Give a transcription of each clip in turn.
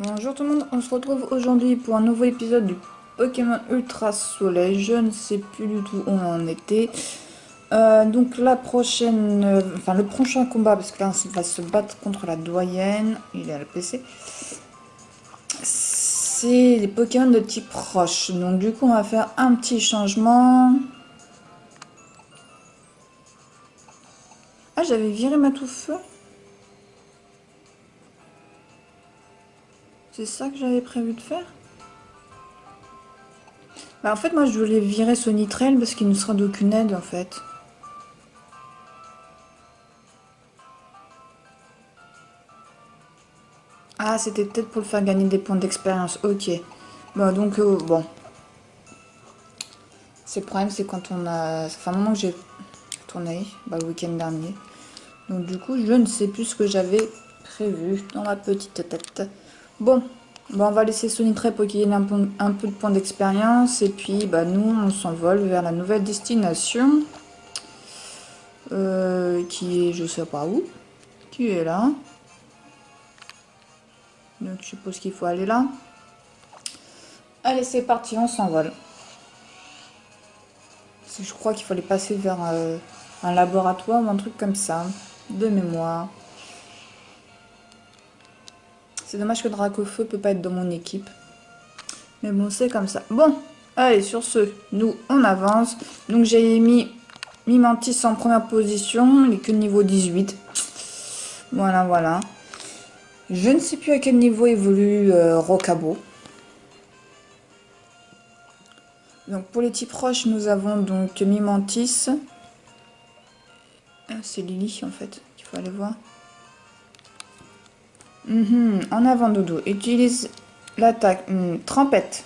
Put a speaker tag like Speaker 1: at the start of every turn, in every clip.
Speaker 1: Bonjour tout le monde, on se retrouve aujourd'hui pour un nouveau épisode du Pokémon Ultra Soleil. Je ne sais plus du tout où on en était. Donc la prochaine, enfin le prochain combat, parce que là on va se battre contre la doyenne, il est à la PC. C'est les Pokémon de type roche. Donc du coup on va faire un petit changement. Ah, j'avais viré ma touffe. C'est ça que j'avais prévu de faire. Bah en fait moi je voulais virer Sonitrel parce qu'il ne sera d'aucune aide en fait. Ah, c'était peut-être pour le faire gagner des points d'expérience. Ok. Bon, donc, bon. C'est le problème, c'est quand on a... Ça fait un moment que j'ai tourné, bah, le week-end dernier. Donc, du coup, je ne sais plus ce que j'avais prévu dans ma petite tête. Bon. Bah, on va laisser Sonitrep pour qu'il ait un peu de points d'expérience. Et puis, bah, nous, on s'envole vers la nouvelle destination. Qui est, je sais pas où. Qui est là. Donc, je suppose qu'il faut aller là. Allez, c'est parti, on s'envole. Je crois qu'il fallait passer vers un laboratoire ou un truc comme ça, de mémoire. C'est dommage que Dracofeu peut pas être dans mon équipe. Mais bon, c'est comme ça. Bon, allez, sur ce, nous, on avance. Donc j'ai mis Mimantis en première position, il n'est que niveau 18. Voilà, voilà. Je ne sais plus à quel niveau évolue Rocabo. Donc pour les types roches, nous avons donc Mimantis. Ah, c'est Lily en fait, qu'il faut aller voir. En avant, Dodo. Utilise l'attaque. Trempette.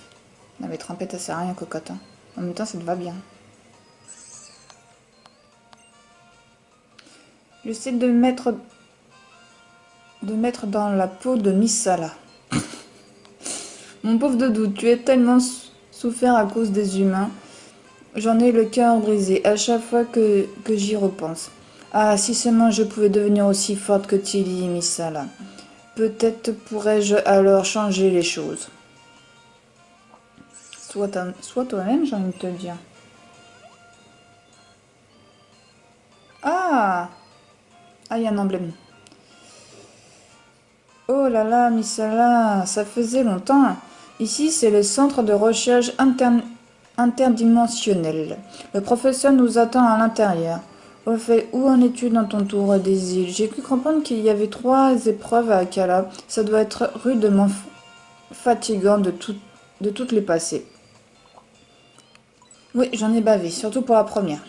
Speaker 1: Non, mais trempette, ça sert à rien, cocotte. Hein. En même temps, ça te va bien. J'essaie de mettre dans la peau de Missala. Mon pauvre Dodo, tu es tellement souffert à cause des humains. J'en ai le cœur brisé à chaque fois que j'y repense. Ah, si seulement je pouvais devenir aussi forte que Tilly et Missala. Peut-être pourrais-je alors changer les choses. Sois toi-même, j'ai envie de te dire. Ah! Ah, il y a un emblème. Oh là là, Missala, ça faisait longtemps. Ici, c'est le centre de recherche interdimensionnel. Le professeur nous attend à l'intérieur. Au fait, où en es-tu dans ton tour des îles? J'ai cru comprendre qu'il y avait 3 épreuves à Akala. Ça doit être rudement fatigant de toutes les passer. Oui, j'en ai bavé, surtout pour la première.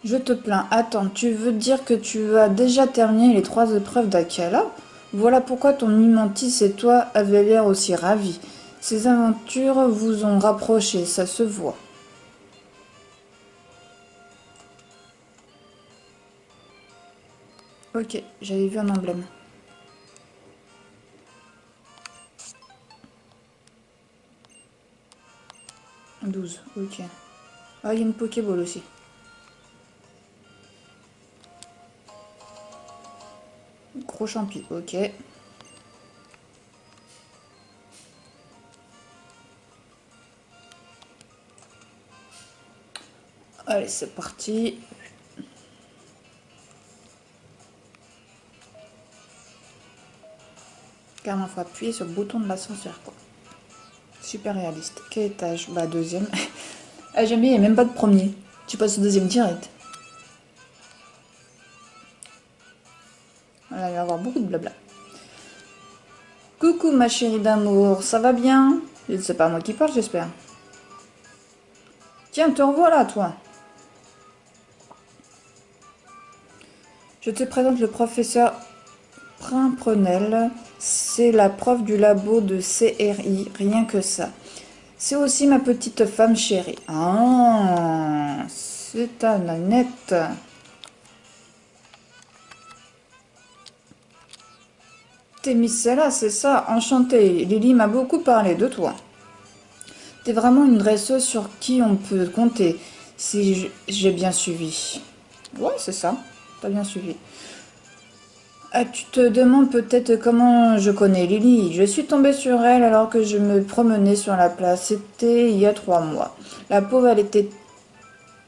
Speaker 1: Je te plains. Attends, tu veux dire que tu as déjà terminé les 3 épreuves d'Akala? Voilà pourquoi ton Mimantis et toi avez l'air aussi ravis. Ces aventures vous ont rapprochés, ça se voit. Ok, j'avais vu un emblème. 12, ok. Ah, il y a une Pokéball aussi. Gros champi, ok. Allez, c'est parti. Carrément, faut appuyer sur le bouton de l'ascenseur, quoi. Super réaliste. Quel étage? Bah, deuxième. Ah, j'aime bien, il n'y a même pas de premier. Tu passes au deuxième direct. Voilà, il va y avoir beaucoup de blabla. Coucou ma chérie d'amour, ça va bien? C'est pas moi qui parle, j'espère. Tiens, te revoilà, toi. Je te présente le professeur Primprenel. C'est la prof du labo de CRI, rien que ça. C'est aussi ma petite femme chérie. Ah, c'est ta nanette. T'es Miss Sella, c'est ça, enchantée. Lily m'a beaucoup parlé de toi. T'es vraiment une dresseuse sur qui on peut compter, si j'ai bien suivi. Ouais, c'est ça, t'as bien suivi. Ah, tu te demandes peut-être comment je connais Lily. Je suis tombée sur elle alors que je me promenais sur la place. C'était il y a 3 mois. La pauvre, elle était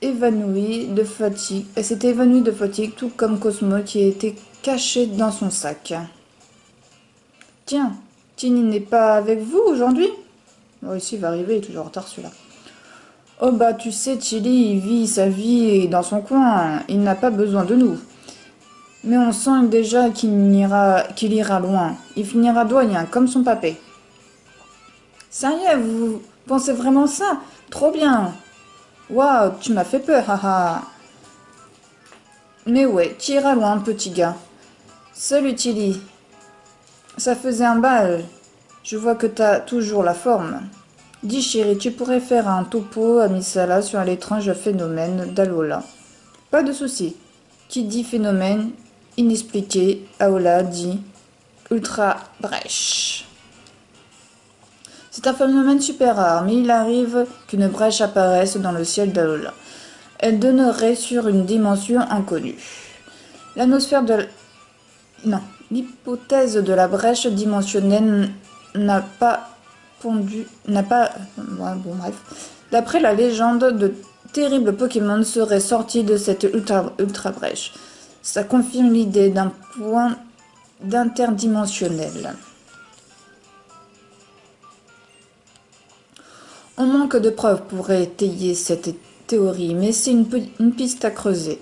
Speaker 1: évanouie de fatigue. Elle s'était évanouie de fatigue, tout comme Cosmo qui était caché dans son sac. Tiens, Tini n'est pas avec vous aujourd'hui? Oh, ici, il va arriver, il est toujours en retard celui-là. Oh bah tu sais, Chili, il vit sa vie dans son coin. Il n'a pas besoin de nous. Mais on sent déjà qu'il ira loin. Il finira doyen, comme son papé. Sérieux, vous pensez vraiment ça? Trop bien. Waouh, tu m'as fait peur, haha. Mais ouais, tu iras loin, petit gars. Salut, Tilly. Ça faisait un bal. Je vois que t'as toujours la forme. Dis, chérie, tu pourrais faire un topo à Misala sur l'étrange phénomène d'Alola. Pas de souci. Qui dit phénomène inexpliqué, Aola dit ultra brèche. C'est un phénomène super rare, mais il arrive qu'une brèche apparaisse dans le ciel d'Alola. Elle donnerait sur une dimension inconnue. L'anosphère de... Non, l'hypothèse de la brèche dimensionnelle n'a pas pondu... n'a pas... Ouais, bon, bref. D'après la légende, de terribles Pokémon seraient sortis de cette ultra brèche. Ça confirme l'idée d'un point d'interdimensionnel. On manque de preuves pour étayer cette théorie, mais c'est une piste à creuser.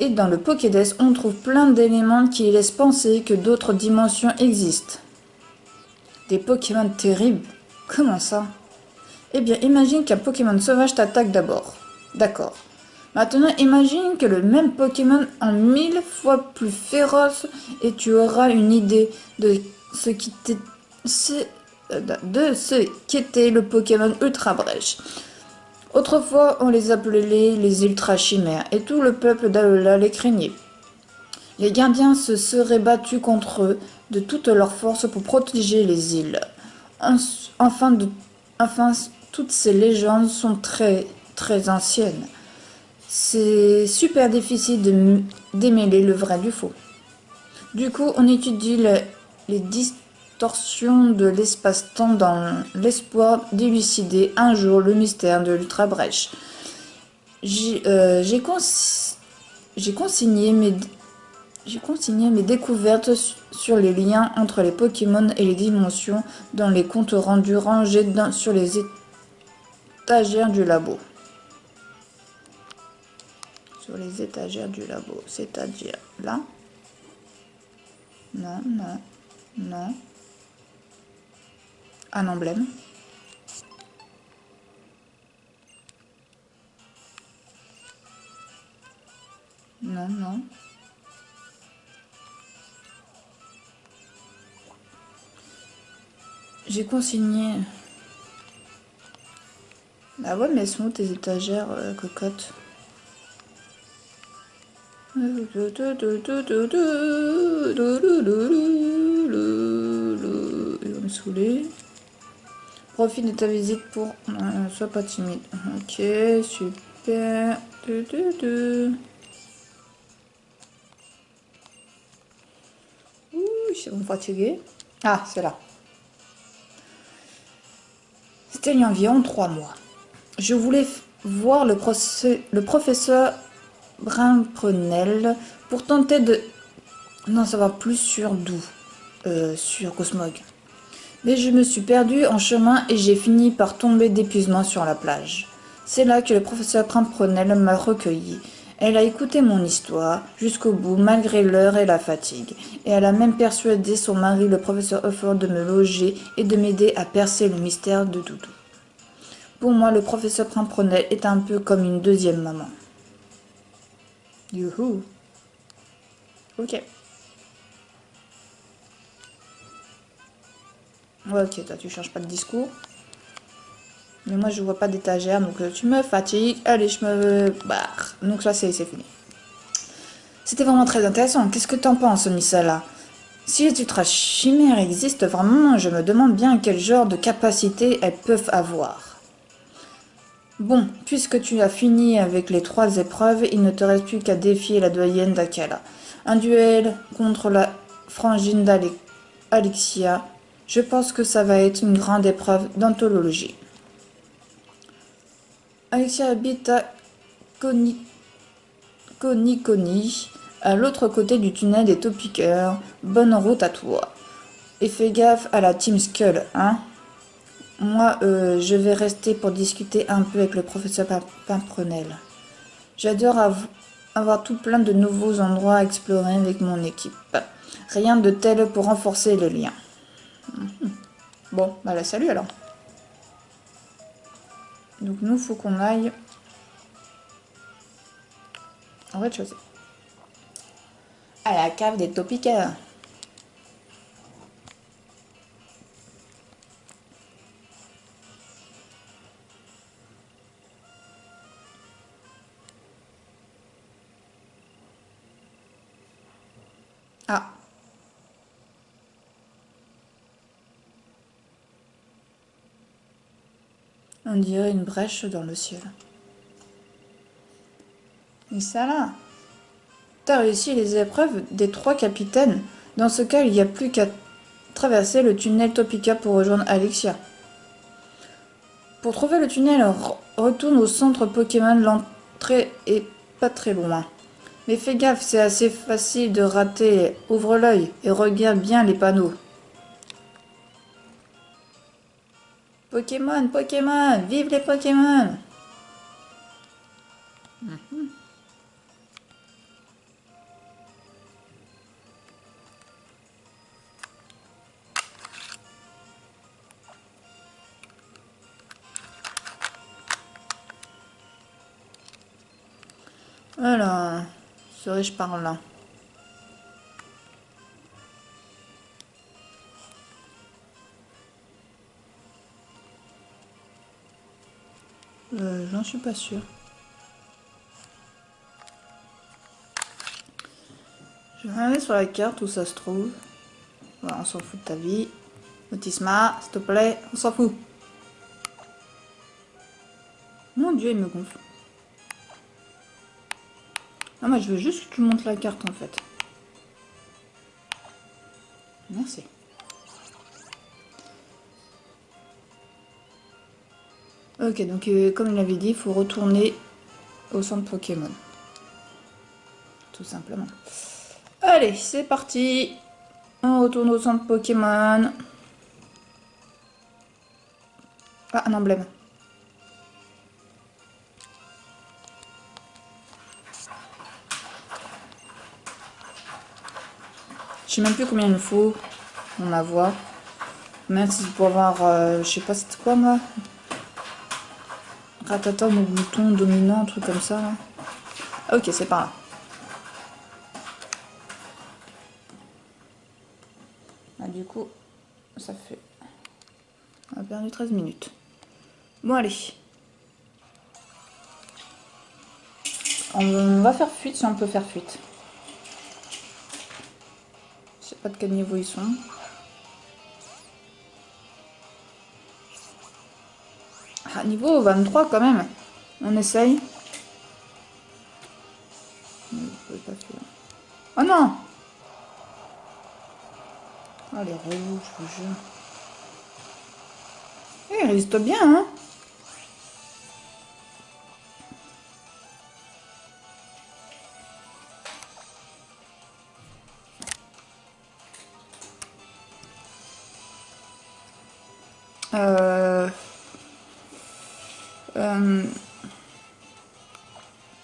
Speaker 1: Et dans le Pokédex, on trouve plein d'éléments qui laissent penser que d'autres dimensions existent. Des Pokémon terribles? Comment ça? Eh bien, imagine qu'un Pokémon sauvage t'attaque d'abord. D'accord. Maintenant, imagine que le même Pokémon en 1000 fois plus féroce et tu auras une idée de ce qu'était le Pokémon Ultra Brèche. Autrefois, on les appelait les Ultra Chimères et tout le peuple d'Alola les craignait. Les gardiens se seraient battus contre eux de toute leur force pour protéger les îles. Enfin, toutes ces légendes sont très, très anciennes. C'est super difficile de démêler le vrai du faux. Du coup, on étudie les distorsions de l'espace-temps dans l'espoir d'élucider un jour le mystère de l'Ultra Brèche. J'ai consigné mes découvertes sur les liens entre les Pokémon et les dimensions dans les comptes rendus rangés sur les étagères du labo. Sur les étagères du labo, c'est-à-dire là. Non, non, non. Un emblème. Non, non. J'ai consigné... Bah ouais, mais elles sont où tes étagères, cocotte? Il va me saouler. Profite de ta visite pour... sois pas timide. Ok, super. Ouh, ils vont me fatiguer. Ah, c'est là. C'était il y a environ 3 mois. Je voulais voir le professeur Brimprunel pour tenter d'en savoir plus sur sur Cosmog. Mais je me suis perdue en chemin et j'ai fini par tomber d'épuisement sur la plage. C'est là que le professeur Brimprunel m'a recueilli. Elle a écouté mon histoire jusqu'au bout malgré l'heure et la fatigue. Et elle a même persuadé son mari, le professeur Hufford, de me loger et de m'aider à percer le mystère de Doudou. Pour moi, le professeur Brimprunel est un peu comme une deuxième maman. Youhou. Ok. Ouais, ok, toi tu changes pas de discours. Mais moi je vois pas d'étagère, donc tu me fatigues. Allez, je me barre. Donc ça c'est fini. C'était vraiment très intéressant. Qu'est-ce que t'en penses, Misala? Si les ultra chimères existent vraiment, je me demande bien quel genre de capacité elles peuvent avoir. Bon, puisque tu as fini avec les 3 épreuves, il ne te reste plus qu'à défier la doyenne d'Akala. Un duel contre la frangine d'Alexia. Je pense que ça va être une grande épreuve d'anthologie. Alexia habite à Konikoni, à l'autre côté du tunnel des Taupiqueurs. Bonne route à toi. Et fais gaffe à la Team Skull, hein. Moi, je vais rester pour discuter un peu avec le professeur Pimprenel. J'adore avoir tout plein de nouveaux endroits à explorer avec mon équipe. Rien de tel pour renforcer les liens. Bon, bah la salut alors. Donc nous, faut qu'on aille au rez-de-chaussée. À la cave des Taupiqueurs. Ah. On dirait une brèche dans le ciel. Et ça là, t'as réussi les épreuves des 3 capitaines. Dans ce cas, il n'y a plus qu'à traverser le tunnel Topika pour rejoindre Alexia. Pour trouver le tunnel, retourne au centre Pokémon. L'entrée est pas très loin. Mais fais gaffe, c'est assez facile de rater. Ouvre l'œil et regarde bien les panneaux. Pokémon, Pokémon, vive les Pokémon! Alors, serais-je par là? J'en suis pas sûre. Je vais regarder sur la carte où ça se trouve. Voilà, on s'en fout de ta vie. Autisma, s'il te plaît, on s'en fout. Mon Dieu, il me gonfle. Ah, moi, je veux juste que tu montes la carte, en fait. Merci. Ok, donc comme il l'avait dit, il faut retourner au centre Pokémon. Tout simplement. Allez, c'est parti. On retourne au centre Pokémon. Ah, un emblème. Je sais même plus combien il me faut. On la voit. Merci pour avoir, je sais pas c'était quoi moi. Ratata, mon bouton dominant, un truc comme ça. Là. Ah, ok, c'est par là. Ah, du coup, ça fait... On a perdu 13 minutes. Bon, allez. On va faire fuite si on peut faire fuite. Je sais pas de quel niveau ils sont. Ah, niveau 23 quand même. On essaye. Oh non! Oh les relous, je vous jure. Eh, il résiste bien, hein?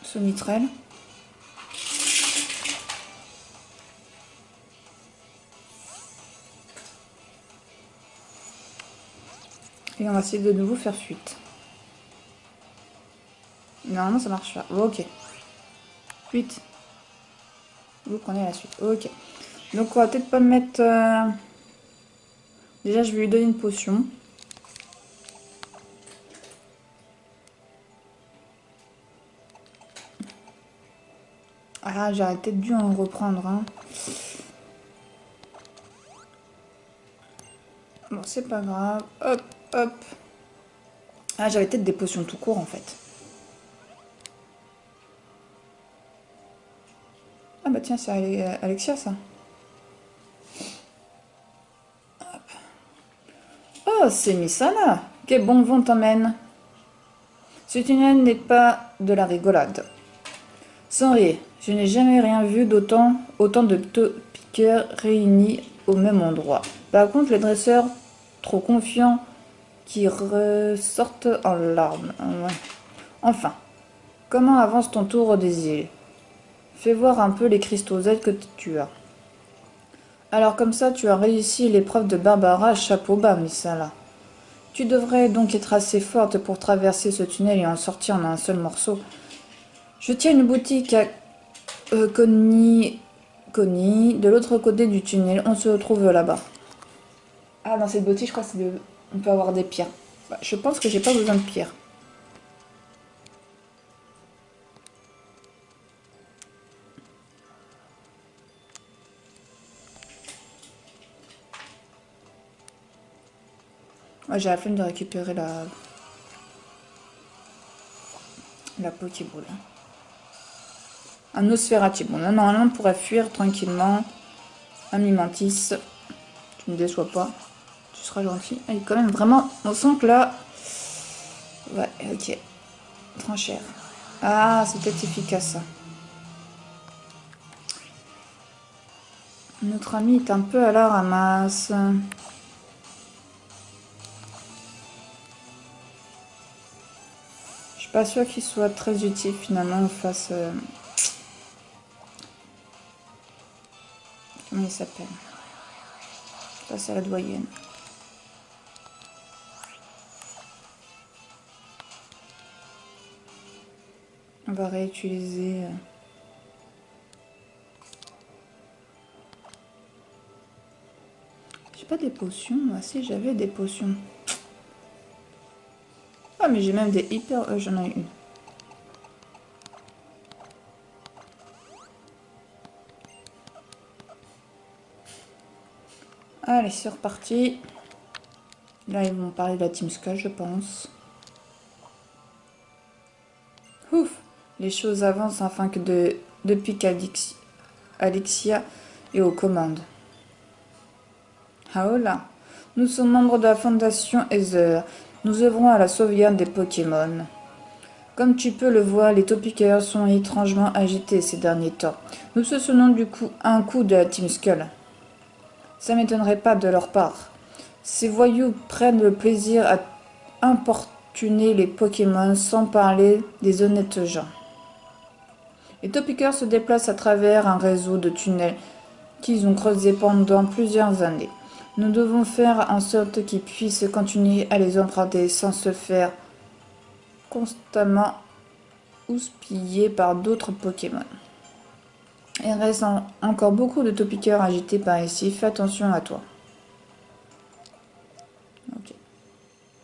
Speaker 1: Sonitrel. Et on va essayer de nouveau faire fuite. Normalement ça marche pas. Oh, ok. Fuite. Vous prenez la suite. Ok. Donc on va peut-être pas mettre... Déjà je vais lui donner une potion. Ah, j'aurais peut-être dû en reprendre. Hein. Bon, c'est pas grave. Hop, hop. Ah, j'avais peut-être des potions tout court en fait. Ah bah tiens, c'est Alexia ça. Oh, c'est Misala. Quel bon vent t'emmène. Ce tunnel n'est pas de la rigolade. Sans rire, je n'ai jamais rien vu autant de piqueurs réunis au même endroit. Par contre, les dresseurs, trop confiants, qui ressortent en larmes. Ouais. Enfin, comment avance ton tour des îles? Fais voir un peu les cristaux Z que tu as. Alors comme ça, tu as réussi l'épreuve de Barbara, chapeau bas, Missala. Tu devrais donc être assez forte pour traverser ce tunnel et en sortir en un seul morceau. Je tiens une boutique à Connie, de l'autre côté du tunnel. On se retrouve là-bas. Ah, dans cette boutique, je crois on peut avoir des pierres. Bah, je pense que j'ai pas besoin de pierres. Moi, j'ai la flemme de récupérer la Pokéball. Un Osferati. Bon, là, normalement, on pourrait fuir tranquillement. Un Mimantis. Tu ne me déçois pas. Tu seras gentil. Elle est quand même vraiment... On sent que là... Ouais, ok. Trop cher. Ah, c'est peut-être efficace, ça. Notre ami est un peu à la ramasse. Je suis pas sûre qu'il soit très utile, finalement, face... Comment il s'appelle? Face à la doyenne. On va réutiliser... J'ai pas des potions. Ah si, j'avais des potions. Ah, mais j'ai même des hyper... j'en ai une. Allez, c'est reparti. Là, ils vont parler de la Team Skull, je pense. Ouf! Les choses avancent afin que depuis qu'Alexia est aux commandes. Ah oh là! Nous sommes membres de la Fondation Ether. Nous œuvrons à la sauvegarde des Pokémon. Comme tu peux le voir, les Topiqueurs sont étrangement agités ces derniers temps. Nous soupçonnons du coup un coup de la Team Skull. Ça m'étonnerait pas de leur part. Ces voyous prennent le plaisir à importuner les Pokémon sans parler des honnêtes gens. Les Topiqueurs se déplacent à travers un réseau de tunnels qu'ils ont creusés pendant plusieurs années. Nous devons faire en sorte qu'ils puissent continuer à les emprunter sans se faire constamment houspiller par d'autres Pokémon. Il reste encore beaucoup de Topiqueurs agités par ici. Fais attention à toi. Ok.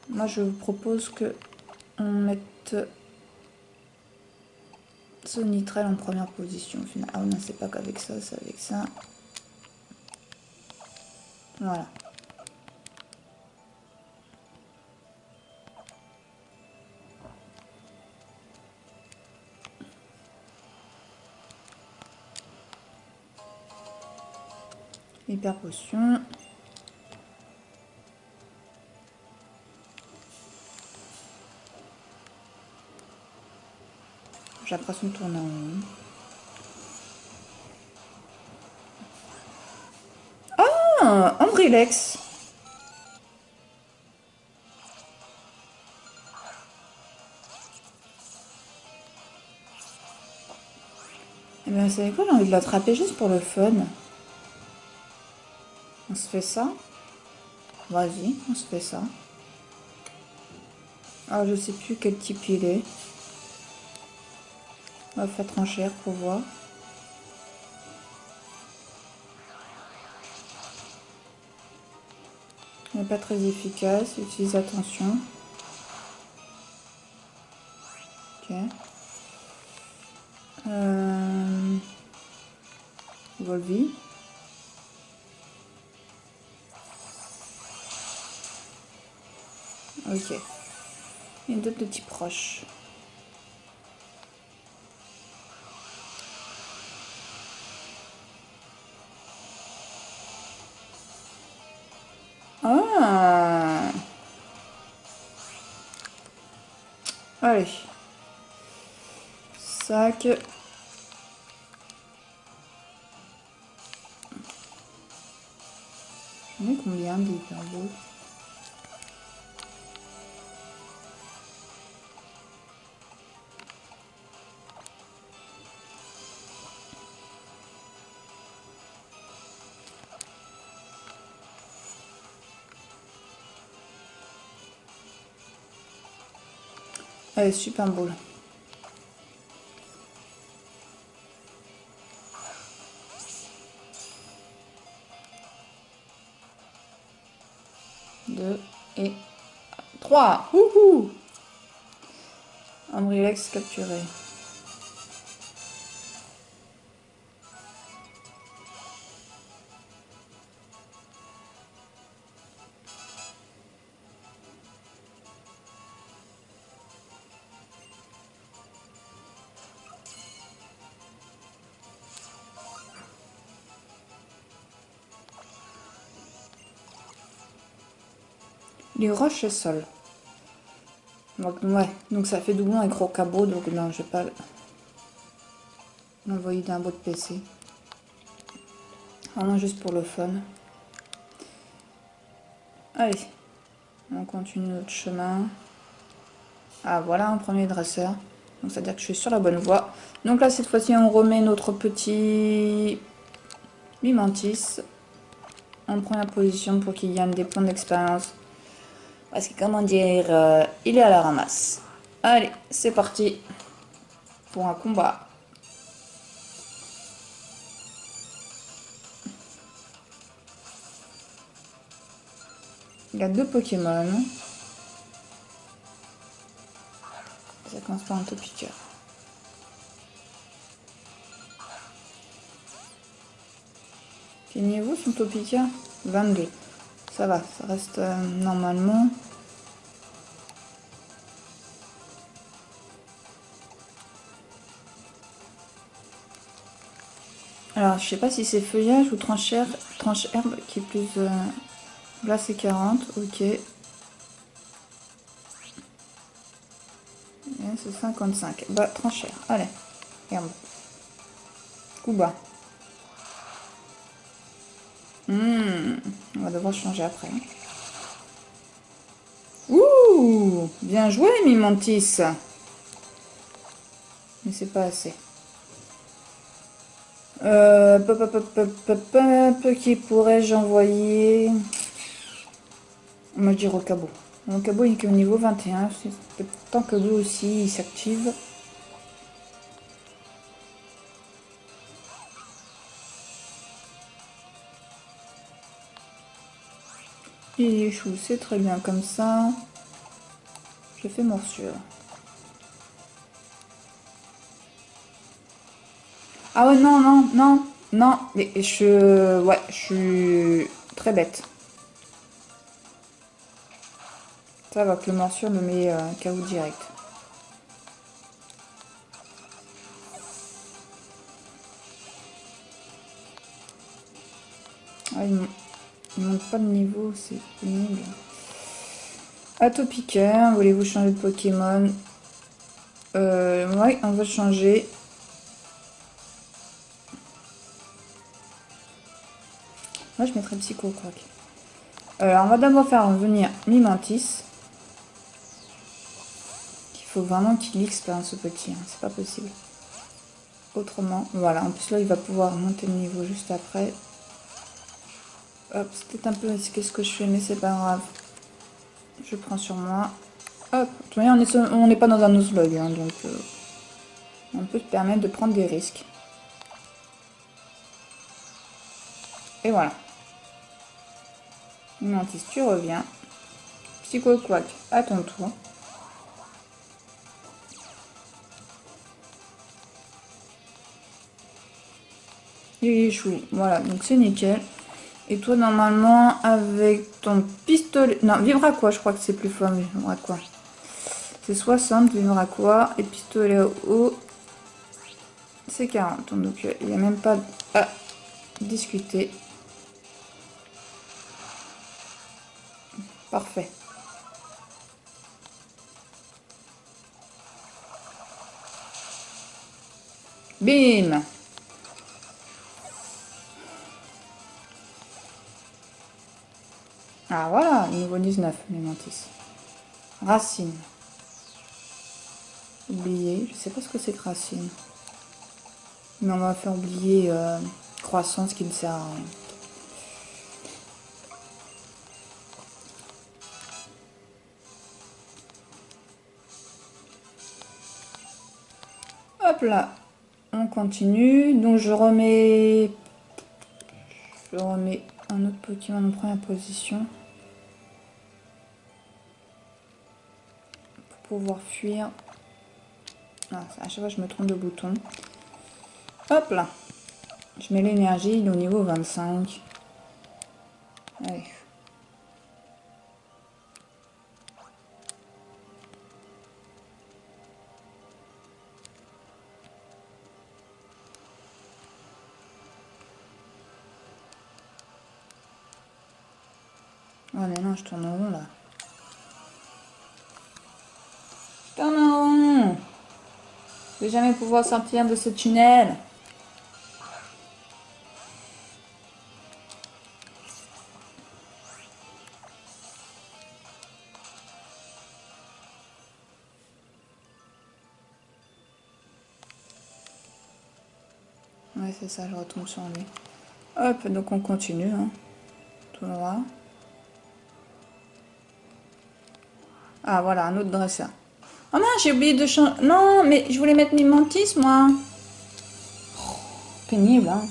Speaker 1: Moi, je vous propose que on mette Sonitrel en première position. Au final. Ah non, c'est pas qu'avec ça, c'est avec ça. Voilà. Hyper potion. J'ai l'impression de tourner en rond. Ah, Ambrilex. Eh bien, c'est quoi, j'ai envie de l'attraper juste pour le fun. On se fait ça. Vas-y, on se fait ça. Alors, je sais plus quel type il est. On va faire tranchère pour voir. Il n'est pas très efficace. Utilise attention. Ok. Volvi. Ok. Il y a d'autres petits proches. Ah! Allez. Sac. J'en ai combien des hyperboles? Allez, super bowl. Deux et 3. Wouhou! Ambrilex capturé. Les roches et sol. Donc, ouais, donc ça fait doublon avec Rocabo, donc non, je vais pas l'envoyer d'un bout de PC. Vraiment juste pour le fun. Allez, on continue notre chemin. Ah, voilà un premier dresseur. Donc ça veut dire que je suis sur la bonne voie. Donc là, cette fois-ci, on remet notre petit Mimantis en première position pour qu'il gagne des points d'expérience. Parce que, comment dire, il est à la ramasse. Allez, c'est parti pour un combat. Il y a 2 Pokémon. Ça commence par un Topiqueur. Quel niveau son Topiqueur? 22. Ça va, ça reste normalement. Alors, je sais pas si c'est feuillage ou tranche herbe qui est plus... Là, c'est 40, ok. Et c'est 55. Bah, tranche herbe. Allez, herbe. Coup bas. On va devoir changer après. Ouh, bien joué, Mimantis. Mais c'est pas assez. Qui pourrais-je envoyer? On va dire Rocabo. Rocabo il est qu'au niveau 21. C'est tant que lui aussi il s'active. Il échoue, c'est très bien comme ça. Je fais morsure. Ah ouais, non, non, non, non. Mais ouais, je suis très bête. Ça va que le morsure me met KO direct. Ah, il monte pas de niveau, c'est pénible. Atopiqueur, voulez-vous changer de Pokémon? Ouais, on va changer. Moi, je mettrais Psycho Croc. Alors, on va d'abord faire venir Mimantis. Il faut vraiment qu'il XP ce petit, hein. C'est pas possible. Autrement, voilà. En plus, là, il va pouvoir monter le niveau juste après. Hop, c'est peut-être un peu risqué ce que je fais, mais c'est pas grave. Je prends sur moi. Hop, de toute manière, on n'est pas dans un Nuzlocke, hein, donc on peut se permettre de prendre des risques. Et voilà. Mimantis, tu reviens. Psycho Quack, à ton tour. Il échoue. Voilà, donc c'est nickel. Et toi, normalement, avec ton pistolet... Non, Vibraqua, je crois que c'est plus fort, Vibraqua. C'est 60, Vibraqua. Et pistolet haut, c'est 40. Donc, il n'y a même pas à discuter. Parfait. Bim. Ah voilà, niveau 19, mes mantis. Racine. Oublier, je sais pas ce que c'est que racine. Mais on va faire oublier croissance qui ne sert à rien. Hop là, on continue. Donc je remets un autre Pokémon en première position. Pour pouvoir fuir. Ah, à chaque fois je me trompe de bouton. Hop là. Je mets l'énergie, il est au niveau 25. Allez. Oh mais non, je tourne en rond là. Je tourne en rond. Je vais jamais pouvoir sortir de ce tunnel. Ouais, c'est ça, je retombe sur lui. Hop, donc on continue, hein. Tout droit. Ah voilà, un autre dresseur. Oh mince, j'ai oublié de changer. Non, mais je voulais mettre mes mantis, moi. Pénible, hein.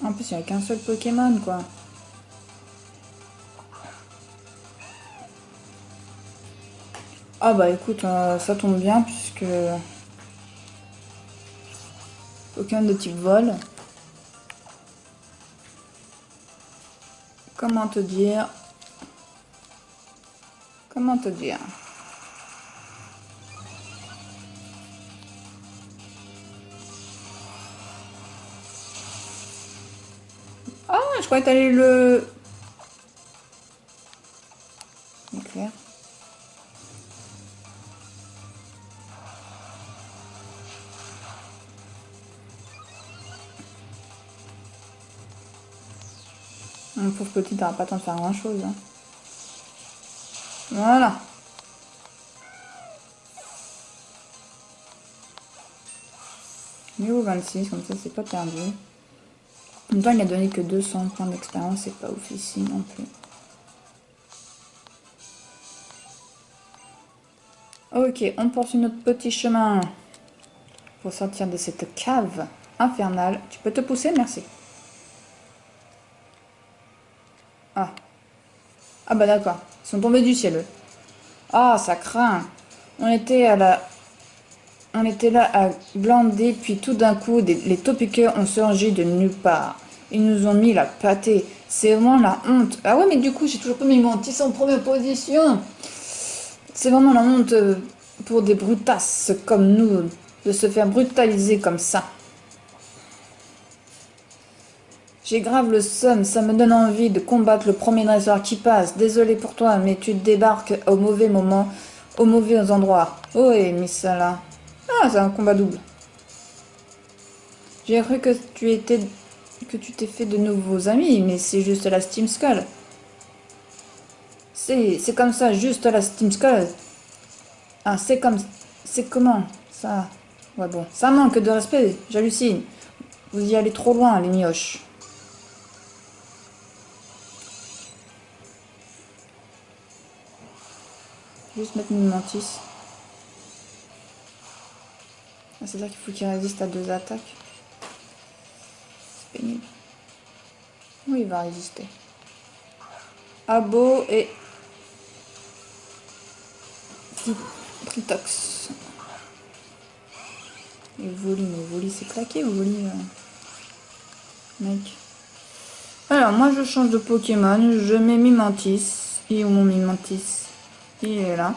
Speaker 1: En plus, il n'y a qu'un seul Pokémon, quoi. Ah bah écoute, ça tombe bien, puisque... Pokémon de type vol. Comment te dire? Comment te dire? Ah, je croyais que t'allais le... Éclair. Mon pauvre petit, t'auras pas le temps de faire grand chose. Hein. Voilà. Niveau 26, comme ça c'est pas perdu. En même temps, il a donné que 200 points d'expérience, c'est pas ouf ici non plus. Ok, on poursuit notre petit chemin pour sortir de cette cave infernale. Tu peux te pousser, merci. Ah. Ah bah d'accord, ils sont tombés du ciel, eux. Ah, ça craint. On était là à glander, puis tout d'un coup, les taupiqueurs ont surgi de nulle part. Ils nous ont mis la pâtée. C'est vraiment la honte. Ah ouais, mais du coup, j'ai toujours pas mis mon tissu en première position. C'est vraiment la honte pour des brutasses comme nous de se faire brutaliser comme ça. J'ai grave le seum, ça me donne envie de combattre le premier dresseur qui passe. Désolé pour toi, mais tu débarques au mauvais moment, au mauvais endroit. Oh, et Missala. Ah, c'est un combat double. J'ai cru que tu t'es fait de nouveaux amis, mais c'est juste la Steam Skull. C'est comme ça, juste la Steam Skull. Ah, c'est comment ça? Ouais, bon, ça manque de respect, j'hallucine. Vous y allez trop loin, les mioches. Juste mettre une mantis. Ah, c'est-à-dire qu'il faut qu'il résiste à 2 attaques. C'est pénible. Oui, il va résister. Abo et... Tritox. Et Voli, mais Voli c'est claqué ou Voli... Mec. Alors, moi je change de Pokémon. Je mets Mimantis. Et où mon Mimantis? Il est là.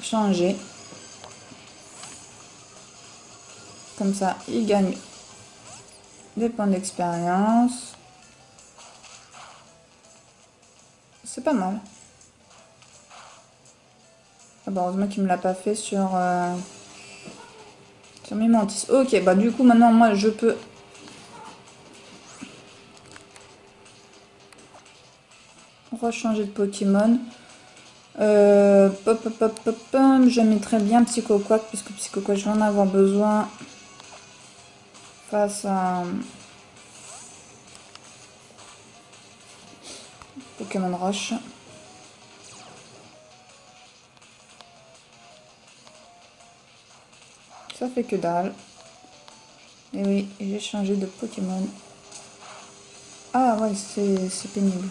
Speaker 1: Changer. Comme ça, il gagne des points d'expérience. C'est pas mal. Ah bah heureusement qu'il me l'a pas fait sur mes mantis. Ok, bah du coup maintenant moi je peux rechanger de Pokémon. Pop, pop, pop, pop, pop. Je mettrais bien Psycho Quack puisque Psycho Quack je vais en avoir besoin face à Pokémon Roche. Ça fait que dalle. Et oui, j'ai changé de Pokémon. Ah ouais, c'est pénible.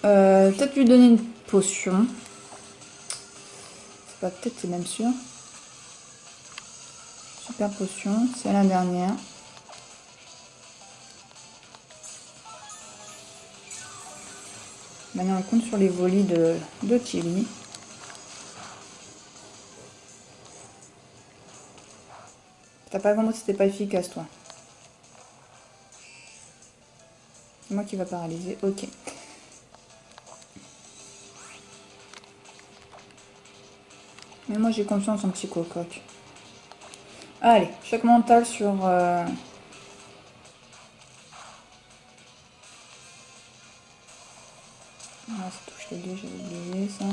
Speaker 1: Peut-être lui donner une potion. C'est pas peut-être, c'est même sûr. Super potion, c'est la dernière. Maintenant on compte sur les volis de Tilly. T'as pas compris que c'était pas efficace toi. C'est moi qui va paralyser, ok. Mais moi j'ai confiance en Psycho Quack. Allez, choc mental sur... Ah, ça touche les deux, j'avais oublié ça.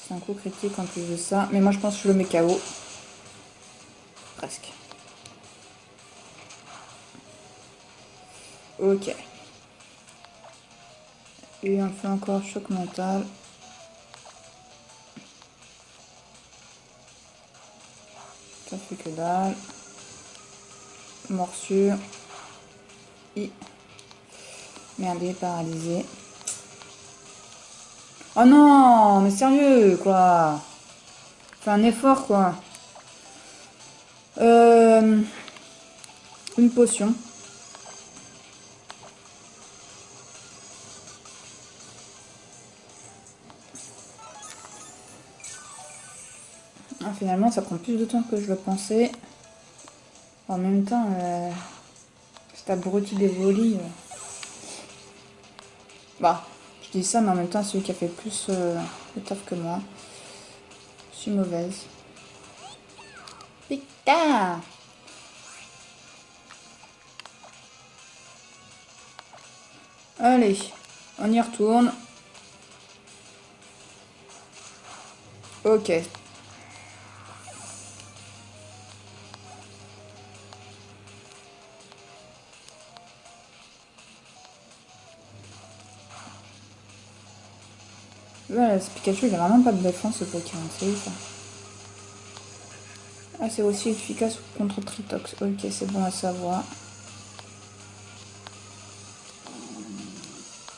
Speaker 1: C'est un coup critique en plus de ça. Mais moi je pense que je le mets KO. Presque. Ok. Et on fait encore choc mental. Ça fait que dalle. Morsure. Merde, il est paralysé. Oh non, mais sérieux, quoi. Fais un effort, quoi. Une potion. Ah, finalement, ça prend plus de temps que je le pensais. En même temps, cet abruti des volis. Bah, je dis ça, mais en même temps, celui qui a fait plus de taf que moi. Je suis mauvaise. Putain! Allez, on y retourne. Ok. Ouais, ce Pikachu, il a vraiment pas de défense, ce Pokémon, c'est ça. Ah, c'est aussi efficace contre Tritox. Ok, c'est bon à savoir.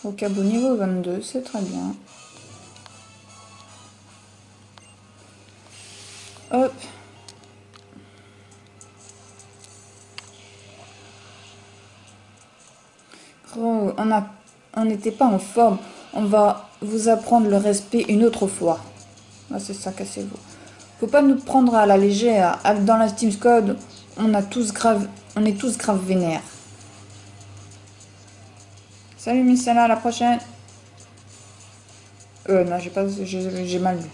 Speaker 1: Au cabot niveau 22, c'est très bien. Hop. Oh, on n'était pas en forme. On va vous apprendre le respect une autre fois. Ah, c'est ça, cassez-vous. Faut pas nous prendre à la légère. Dans la Team Squad, on est tous grave vénères. Salut Missala, à la prochaine. Non, j'ai mal vu.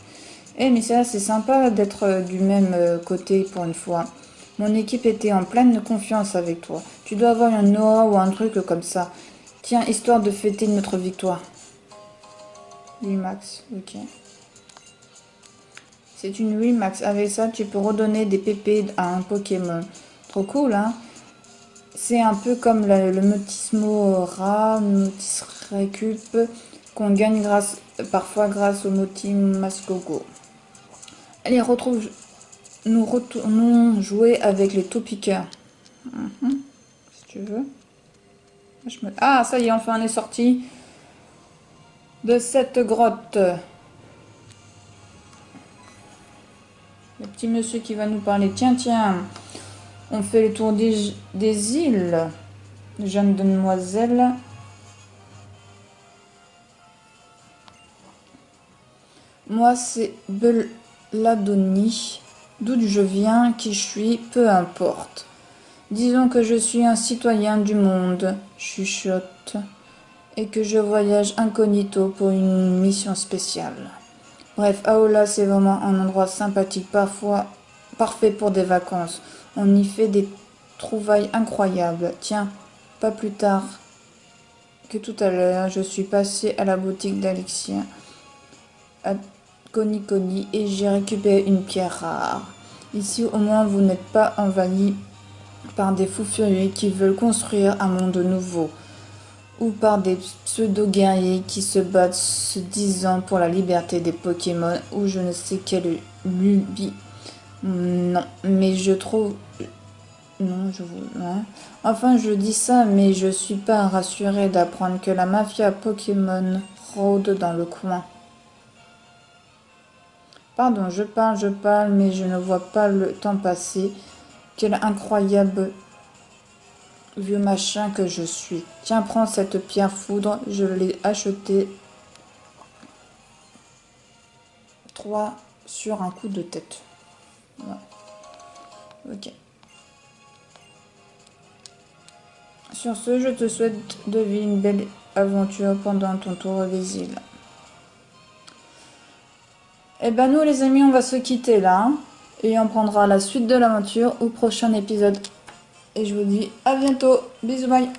Speaker 1: Eh Missala, c'est sympa d'être du même côté pour une fois. Mon équipe était en pleine confiance avec toi. Tu dois avoir un aura ou un truc comme ça. Tiens, histoire de fêter notre victoire. Oui, Max, ok. C'est une Max. Avec ça, tu peux redonner des pépés à un Pokémon. Trop cool, hein? C'est un peu comme le Motismo Ra, Motis Récup, qu'on gagne parfois grâce au Moti Mascogo. Allez, nous retournons jouer avec les Topiqueurs. Si tu veux. Ah, ça y est, enfin, on est sorti de cette grotte. Le petit monsieur qui va nous parler. Tiens, tiens, on fait le tour des îles. Jeune demoiselle. Moi, c'est Belladoni. D'où je viens, qui je suis, peu importe. Disons que je suis un citoyen du monde, chuchote et que je voyage incognito pour une mission spéciale. Bref, Aola, c'est vraiment un endroit sympathique, parfois parfait pour des vacances. On y fait des trouvailles incroyables. Tiens, pas plus tard que tout à l'heure, je suis passée à la boutique d'Alexia à Konikoni et j'ai récupéré une pierre rare. Ici, au moins, vous n'êtes pas envahi par des fous furieux qui veulent construire un monde nouveau, ou par des pseudo-guerriers qui se battent se disant pour la liberté des Pokémon, ou je ne sais quelle lubie. Non, mais je trouve... Non, je vous... Non. Enfin, je dis ça, mais je suis pas rassurée d'apprendre que la mafia Pokémon rôde dans le coin. Pardon, je parle, mais je ne vois pas le temps passer. Quel incroyable vieux machin que je suis. Tiens, prends cette pierre foudre, je l'ai achetée 3 sur un coup de tête. Voilà. Ok. Sur ce, je te souhaite de vivre une belle aventure pendant ton tour des îles. Et ben nous les amis, on va se quitter là. Et on prendra la suite de l'aventure au prochain épisode. Et je vous dis à bientôt. Bisous, bye.